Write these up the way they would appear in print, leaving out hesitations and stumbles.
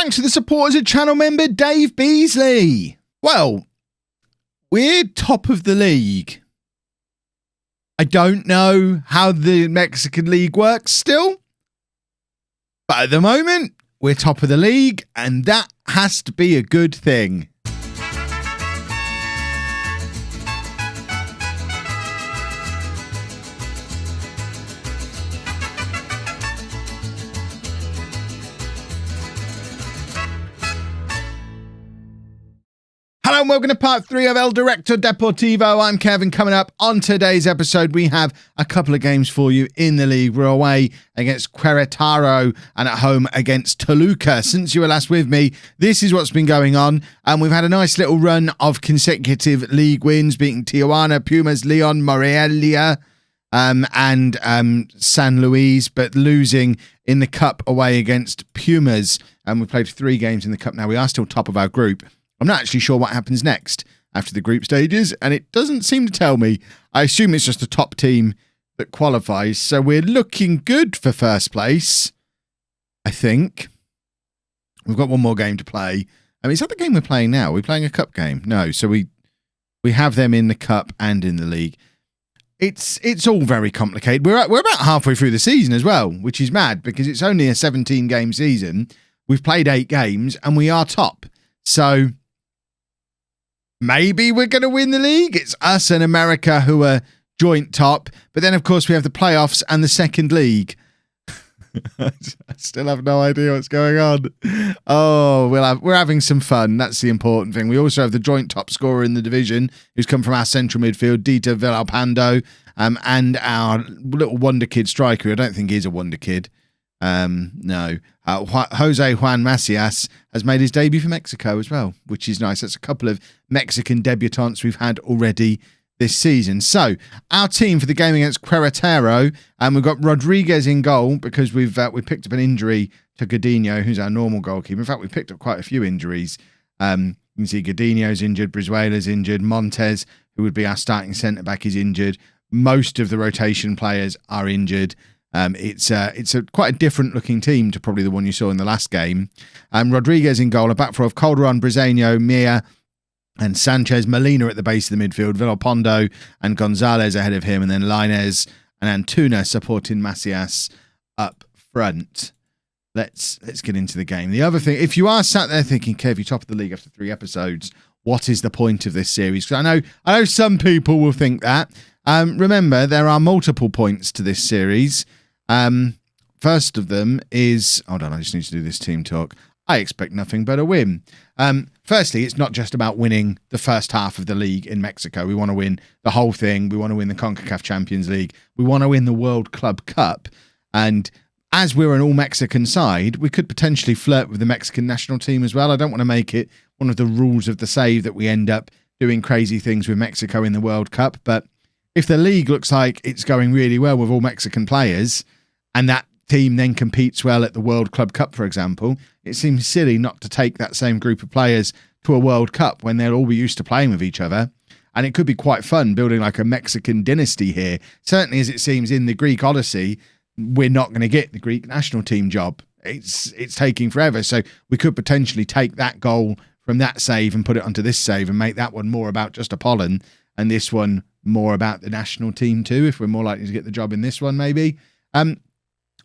Thanks to the support as a channel member, Dave Beasley. Well, we're top of the league. I don't know how the Mexican League works still, but at the moment, we're top of the league, and that has to be a good thing. Hello and welcome to part 3 of El Directo Deportivo. I'm Kevin. Coming up on today's episode, we have a couple of games for you in the league. We're away against Queretaro and at home against Toluca. Since you were last with me, this is what's been going on. And we've had a nice little run of consecutive league wins, beating Tijuana, Pumas, Leon, Morelia, and San Luis, but losing in the cup away against Pumas. And we've played 3 games in the cup now. We are still top of our group. I'm not actually sure what happens next after the group stages, and it doesn't seem to tell me. I assume it's just the top team that qualifies, so we're looking good for first place, I think. We've got one more game to play. I mean, is that the game we're playing now? Are we playing a cup game? No, so we have them in the cup and in the league. It's all very complicated. We're about halfway through the season as well, which is mad because it's only a 17-game season. We've played 8 games, and we are top. So maybe we're going to win the league. It's us and America who are joint top. But then, of course, we have the playoffs and the second league. I still have no idea what's going on. Oh, we're having some fun. That's the important thing. We also have the joint top scorer in the division, who's come from our central midfield, Dieter Villalpando, and our little wonder kid striker, who I don't think is a wonder kid. No. Jose Juan Macias has made his debut for Mexico as well, which is nice. That's a couple of Mexican debutants we've had already this season. So, our team for the game against Queretaro, and we've got Rodriguez in goal because we picked up an injury to Godinho, who's our normal goalkeeper. In fact, we picked up quite a few injuries. You can see Godinho's injured, Brizuela's injured, Montes, who would be our starting centre-back, is injured. Most of the rotation players are injured. It's quite a different looking team to probably the one you saw in the last game. Rodriguez in goal, a back four of Calderon, Briseño, Mia, and Sanchez, Molina at the base of the midfield, Villalpando and Gonzalez ahead of him, and then Lainez and Antuna supporting Macias up front. Let's get into the game. The other thing, if you are sat there thinking, Kev, you're top of the league after 3 episodes, what is the point of this series? Because I know some people will think that. Remember, there are multiple points to this series. First of them is, hold on, I just need to do this team talk. I expect nothing but a win. Firstly, it's not just about winning the first half of the league in Mexico. We want to win the whole thing. We want to win the CONCACAF Champions League. We want to win the World Club Cup. And as we're an all-Mexican side, we could potentially flirt with the Mexican national team as well. I don't want to make it one of the rules of the save that we end up doing crazy things with Mexico in the World Cup. But if the league looks like it's going really well with all Mexican players, and that team then competes well at the World Club Cup, for example, it seems silly not to take that same group of players to a World Cup when they'll all be used to playing with each other. And it could be quite fun building like a Mexican dynasty here. Certainly, as it seems in the Greek Odyssey, we're not going to get the Greek national team job. It's taking forever. So we could potentially take that goal from that save and put it onto this save and make that one more about just Apollon and this one more about the national team too, if we're more likely to get the job in this one maybe.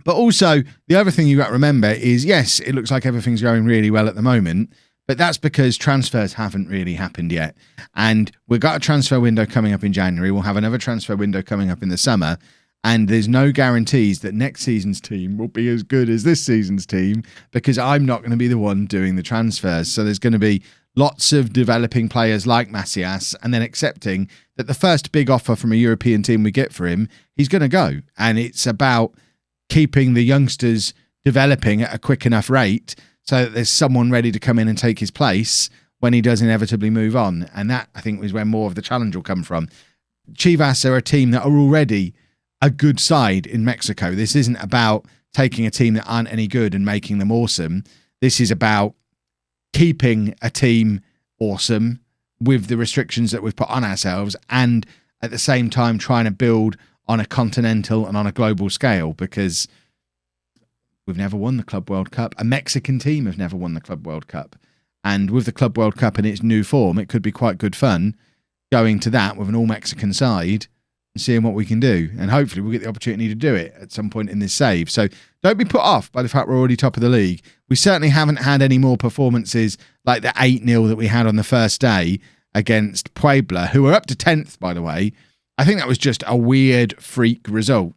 But also, the other thing you got to remember is, yes, it looks like everything's going really well at the moment, but that's because transfers haven't really happened yet. And we've got a transfer window coming up in January. We'll have another transfer window coming up in the summer. And there's no guarantees that next season's team will be as good as this season's team because I'm not going to be the one doing the transfers. So there's going to be lots of developing players like Macias and then accepting that the first big offer from a European team we get for him, he's going to go. And it's about keeping the youngsters developing at a quick enough rate so that there's someone ready to come in and take his place when he does inevitably move on. And that, I think, is where more of the challenge will come from. Chivas are a team that are already a good side in Mexico. This isn't about taking a team that aren't any good and making them awesome. This is about keeping a team awesome with the restrictions that we've put on ourselves and at the same time trying to build on a continental and on a global scale, because we've never won the Club World Cup. A Mexican team have never won the Club World Cup. And with the Club World Cup in its new form, it could be quite good fun going to that with an all-Mexican side and seeing what we can do. And hopefully we'll get the opportunity to do it at some point in this save. So don't be put off by the fact we're already top of the league. We certainly haven't had any more performances like the 8-0 that we had on the first day against Puebla, who were up to 10th, by the way. I think that was just a weird freak result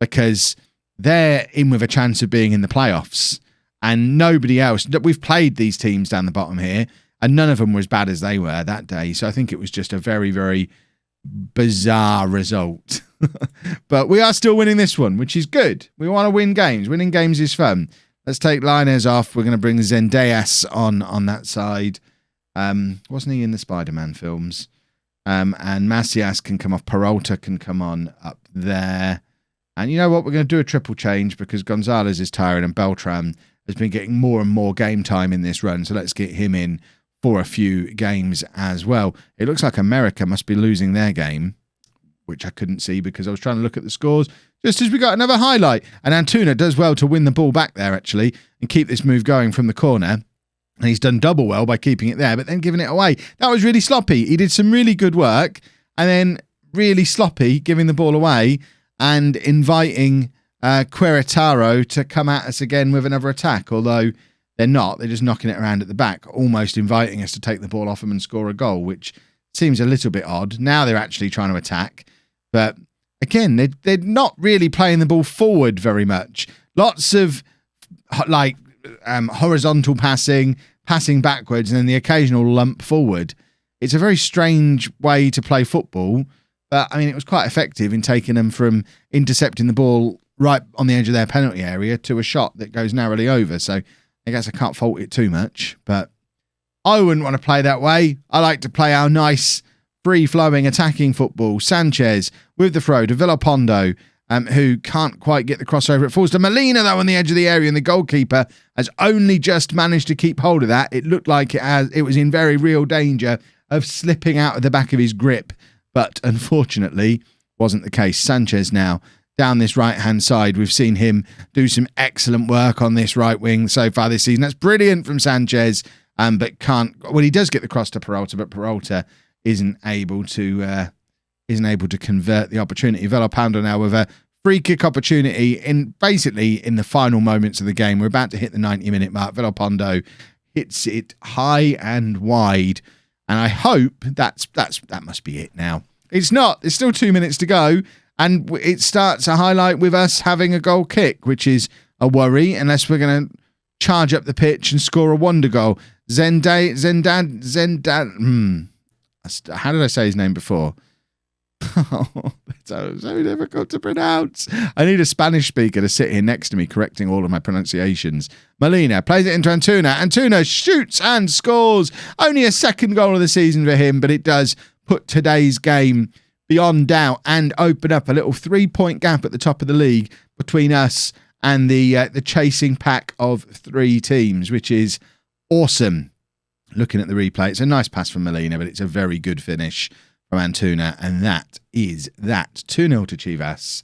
because they're in with a chance of being in the playoffs and nobody else. We've played these teams down the bottom here and none of them were as bad as they were that day. So I think it was just a very, very bizarre result. But we are still winning this one, which is good. We want to win games. Winning games is fun. Let's take Linez off. We're going to bring Zendejas on that side. Wasn't he in the Spider-Man films? And Macias can come off. Peralta can come on up there. And you know what? We're going to do a triple change because Gonzalez is tired and Beltran has been getting more and more game time in this run. So let's get him in for a few games as well. It looks like America must be losing their game, which I couldn't see because I was trying to look at the scores just as we got another highlight. And Antuna does well to win the ball back there, actually, and keep this move going from the corner. And he's done double well by keeping it there, but then giving it away. That was really sloppy. He did some really good work and then really sloppy giving the ball away and inviting Queretaro to come at us again with another attack, although they're not. They're just knocking it around at the back, almost inviting us to take the ball off them and score a goal, which seems a little bit odd. Now they're actually trying to attack. But again, they're not really playing the ball forward very much. Lots of horizontal passing backwards, and then the occasional lump forward. It's a very strange way to play football. But, I mean, it was quite effective in taking them from intercepting the ball right on the edge of their penalty area to a shot that goes narrowly over. So I guess I can't fault it too much. But I wouldn't want to play that way. I like to play our nice, free-flowing, attacking football. Sanchez with the throw to Villalpando, who can't quite get the crossover. It falls to Molina, though, on the edge of the area, and the goalkeeper has only just managed to keep hold of that. It looked like it was in very real danger of slipping out of the back of his grip. But unfortunately, wasn't the case. Sanchez now down this right-hand side. We've seen him do some excellent work on this right wing so far this season. That's brilliant from Sanchez, but can't. Well, he does get the cross to Peralta, but Peralta isn't able to convert the opportunity. Villalpando now with a free kick opportunity in the final moments of the game. We're about to hit the 90-minute mark. Villalpando hits it high and wide. And I hope that must be it now. It's not. There's still 2 minutes to go. And it starts a highlight with us having a goal kick, which is a worry unless we're going to charge up the pitch and score a wonder goal. Zendad. How did I say his name before? Oh, it's so difficult to pronounce. I need a Spanish speaker to sit here next to me correcting all of my pronunciations. Molina plays it into Antuna. Antuna shoots and scores. Only a second goal of the season for him, but it does put today's game beyond doubt and open up a little 3-point gap at the top of the league between us and the chasing pack of 3 teams, which is awesome. Looking at the replay, it's a nice pass from Molina, but it's a very good finish from Antuna, and that is that. 2-0 to Chivas,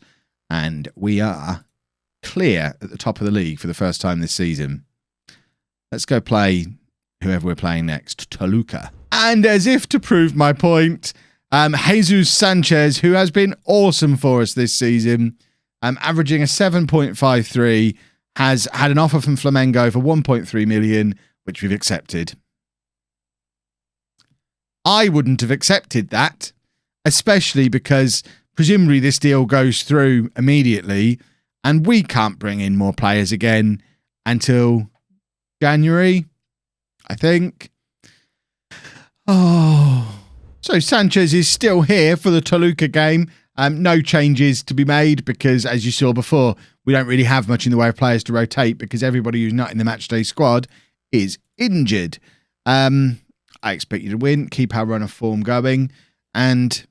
and we are clear at the top of the league for the first time this season. Let's go play whoever we're playing next, Toluca. And as if to prove my point, Jesus Sanchez, who has been awesome for us this season, averaging a 7.53, has had an offer from Flamengo for 1.3 million, which we've accepted. I wouldn't have accepted that, especially because presumably this deal goes through immediately and we can't bring in more players again until January, I think. Oh, so Sanchez is still here for the Toluca game. No changes to be made because, as you saw before, we don't really have much in the way of players to rotate because everybody who's not in the matchday squad is injured. I expect you to win, keep our run of form going, and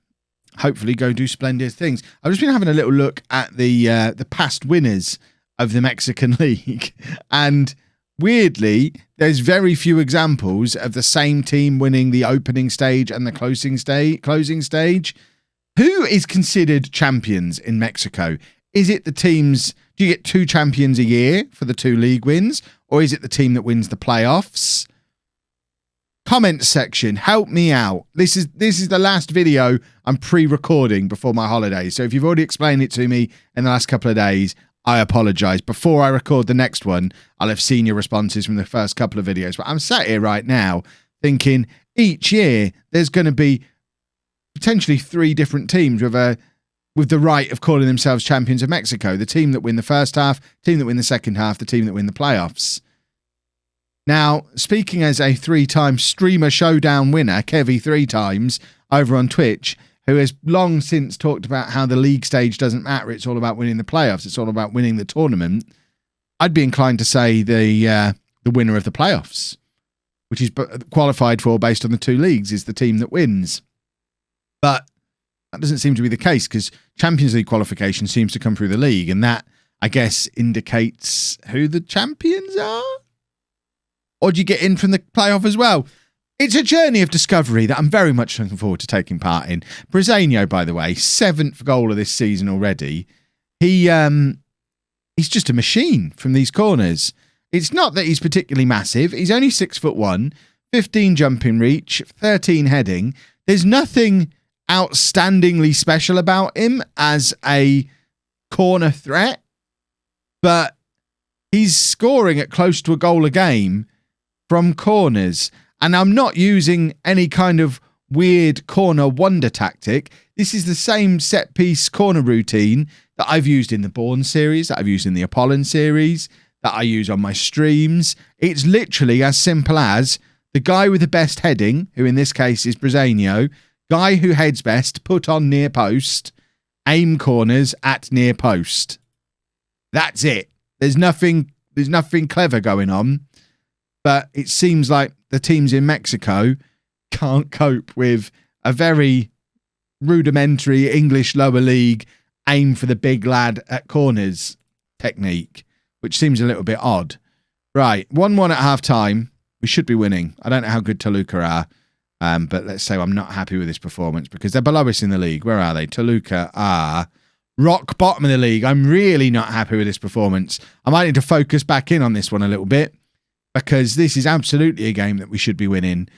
hopefully go do splendid things. I've just been having a little look at the past winners of the Mexican League, and weirdly, there's very few examples of the same team winning the opening stage and the closing stage. Who is considered champions in Mexico? Is it the teams? Do you get 2 champions a year for the 2 league wins? Or is it the team that wins the playoffs? Comment section, help me out. This is the last video I'm pre-recording before my holiday. So if you've already explained it to me in the last couple of days, I apologise. Before I record the next one, I'll have seen your responses from the first couple of videos. But I'm sat here right now thinking each year there's going to be potentially 3 different teams with the right of calling themselves champions of Mexico. The team that win the first half, team that win the second half, the team that win the playoffs. Now, speaking as a 3-time streamer showdown winner, Kevy 3 times, over on Twitch, who has long since talked about how the league stage doesn't matter, it's all about winning the playoffs, it's all about winning the tournament, I'd be inclined to say the winner of the playoffs, which is qualified for based on the 2 leagues, is the team that wins. But that doesn't seem to be the case, because Champions League qualification seems to come through the league, and that, I guess, indicates who the champions are? Or do you get in from the playoff as well? It's a journey of discovery that I'm very much looking forward to taking part in. Breezango, by the way, 7th goal of this season already. He's just a machine from these corners. It's not that he's particularly massive. He's only 6'1", 15 jumping reach, 13 heading. There's nothing outstandingly special about him as a corner threat, but he's scoring at close to a goal a game from corners. And I'm not using any kind of weird corner wonder tactic. This is the same set piece corner routine that I've used in the Bourne series, that I've used in the Apollon series, that I use on my streams. It's literally as simple as the guy with the best heading, who in this case is Breezango, guy who heads best, put on near post, aim corners at near post. That's it. There's nothing clever going on. But it seems like the teams in Mexico can't cope with a very rudimentary English lower league aim for the big lad at corners technique, which seems a little bit odd. Right, 1-1 at half time. We should be winning. I don't know how good Toluca are, but let's say I'm not happy with this performance because they're below us in the league. Where are they? Toluca are rock bottom of the league. I'm really not happy with this performance. I might need to focus back in on this one a little bit, because this is absolutely a game that we should be winning.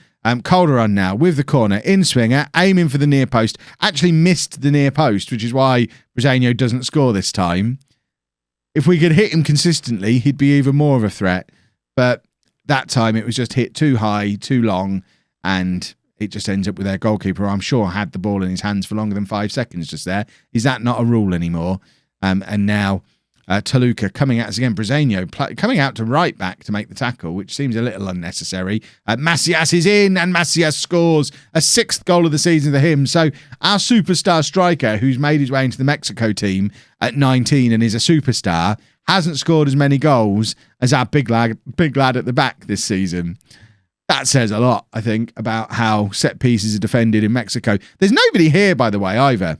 Calderon now with the corner, in swinger, aiming for the near post. Actually missed the near post, which is why Breezango doesn't score this time. If we could hit him consistently, he'd be even more of a threat. But that time it was just hit too high, too long, and it just ends up with their goalkeeper, who I'm sure had the ball in his hands for longer than 5 seconds just there. Is that not a rule anymore? And now Toluca coming at us again. Breezango coming out to right back to make the tackle, which seems a little unnecessary. Macias is in, and Macias scores a 6th goal of the season for him. So our superstar striker, who's made his way into the Mexico team at 19 and is a superstar, hasn't scored as many goals as our big lad at the back this season. That says a lot, I think, about how set pieces are defended in Mexico. There's nobody here, by the way, either.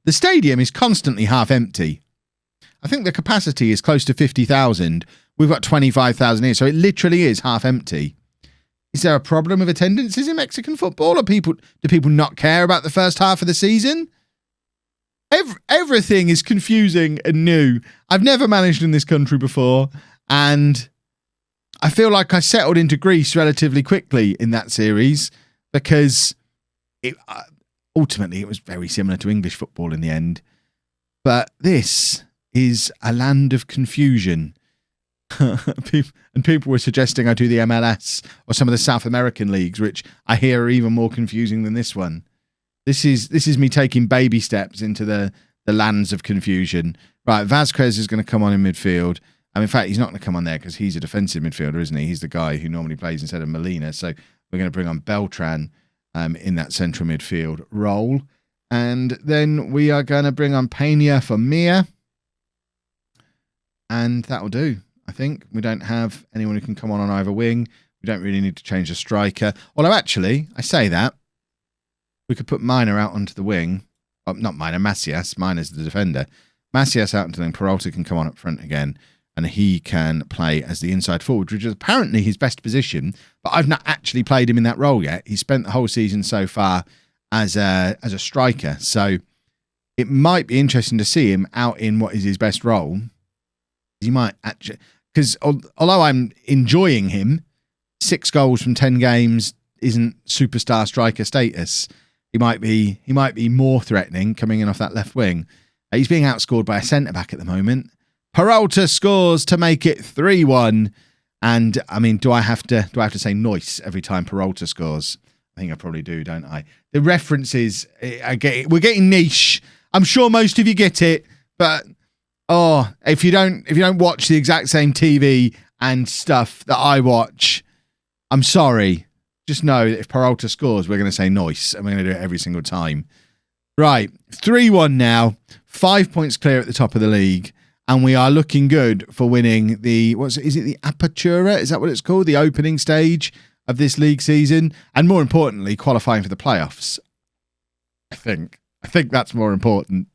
The stadium is constantly half empty. I think the capacity is close to 50,000. We've got 25,000 here, so it literally is half empty. Is there a problem with attendances in Mexican football? Do people not care about the first half of the season? Everything is confusing and new. I've never managed in this country before, and I feel like I settled into Greece relatively quickly in that series because ultimately it was very similar to English football in the end. But this is a land of confusion. And people were suggesting I do the MLS or some of the South American leagues, which I hear are even more confusing than this one. This is me taking baby steps into the lands of confusion. Right, Vázquez is going to come on in midfield. In fact, he's not going to come on there because he's a defensive midfielder, isn't he? He's the guy who normally plays instead of Molina. So we're going to bring on Beltran in that central midfield role. And then we are going to bring on Peña for Mia. And that'll do, I think. We don't have anyone who can come on either wing. We don't really need to change the striker. Although, actually, I say that. We could put Miner out onto the wing. Oh, not Miner, Macias. Miner's the defender. Macias out onto the wing. Peralta can come on up front again. And he can play as the inside forward, which is apparently his best position. But I've not actually played him in that role yet. He spent the whole season so far as a striker. So it might be interesting to see him out in what is his best role. He might actually, because although I'm enjoying him, 6 goals from 10 games isn't superstar striker status. He might be more threatening coming in off that left wing. He's being outscored by a centre-back at the moment. Peralta scores to make it 3-1. And, I mean, do I have to say nice every time Peralta scores? I think I probably do, don't I? The references, we're getting niche. I'm sure most of you get it, but if you don't watch the exact same TV and stuff that I watch, I'm sorry. Just know that if Peralta scores, we're going to say nice, and we're going to do it every single time. Right, 3-1 now, 5 points clear at the top of the league, and we are looking good for winning the, is it the Apertura? Is that what it's called? The opening stage of this league season, and more importantly, qualifying for the playoffs. I think that's more important.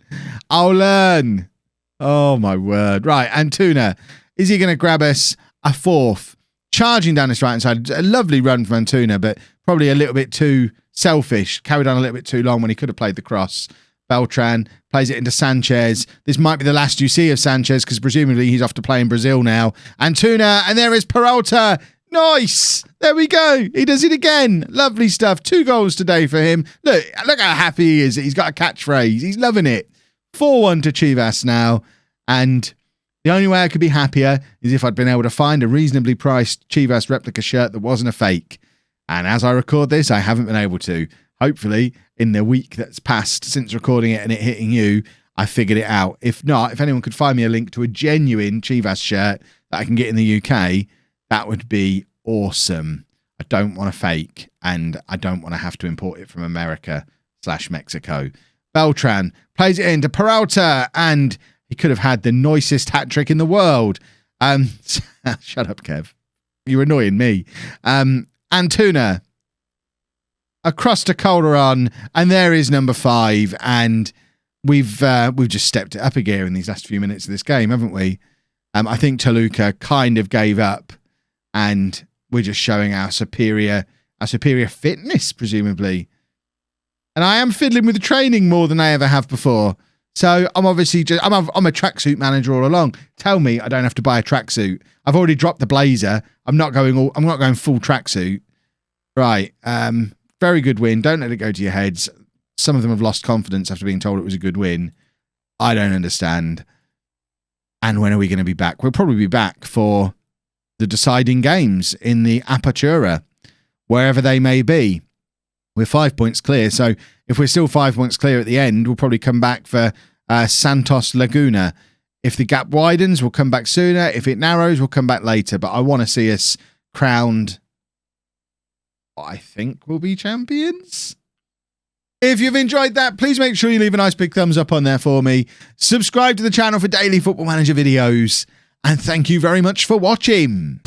I'll learn. Oh, my word. Right, Antuna, is he going to grab us a fourth? Charging down this right-hand side. A lovely run from Antuna, but probably a little bit too selfish. Carried on a little bit too long when he could have played the cross. Beltran plays it into Sanchez. This might be the last you see of Sanchez because presumably he's off to play in Brazil now. Antuna, and there is Peralta. Nice. There we go. He does it again. Lovely stuff. 2 goals today for him. Look how happy he is. He's got a catchphrase. He's loving it. 4-1 to Chivas now. And the only way I could be happier is if I'd been able to find a reasonably priced Chivas replica shirt that wasn't a fake. And as I record this, I haven't been able to. Hopefully, in the week that's passed since recording it and it hitting you, I figured it out. If not, if anyone could find me a link to a genuine Chivas shirt that I can get in the UK, that would be awesome. I don't want a fake, and I don't want to have to import it from America/Mexico. Beltran plays it into Peralta, and he could have had the nicest hat trick in the world. Shut up, Kev. You're annoying me. Antuna across to Calderon, and there is number 5. And we've just stepped it up a gear in these last few minutes of this game, haven't we? I think Toluca kind of gave up, and we're just showing our superior fitness, presumably. And I am fiddling with the training more than I ever have before. So I'm obviously I'm a tracksuit manager all along. Tell me I don't have to buy a tracksuit. I've already dropped the blazer. I'm not going full tracksuit. Right. Very good win. Don't let it go to your heads. Some of them have lost confidence after being told it was a good win. I don't understand. And when are we going to be back? We'll probably be back for the deciding games in the Apertura, wherever they may be. We're 5 points clear, so if we're still 5 points clear at the end, we'll probably come back for Santos Laguna. If the gap widens, we'll come back sooner. If it narrows, we'll come back later. But I want to see us crowned, I think we'll be champions. If you've enjoyed that, please make sure you leave a nice big thumbs up on there for me. Subscribe to the channel for daily Football Manager videos. And thank you very much for watching.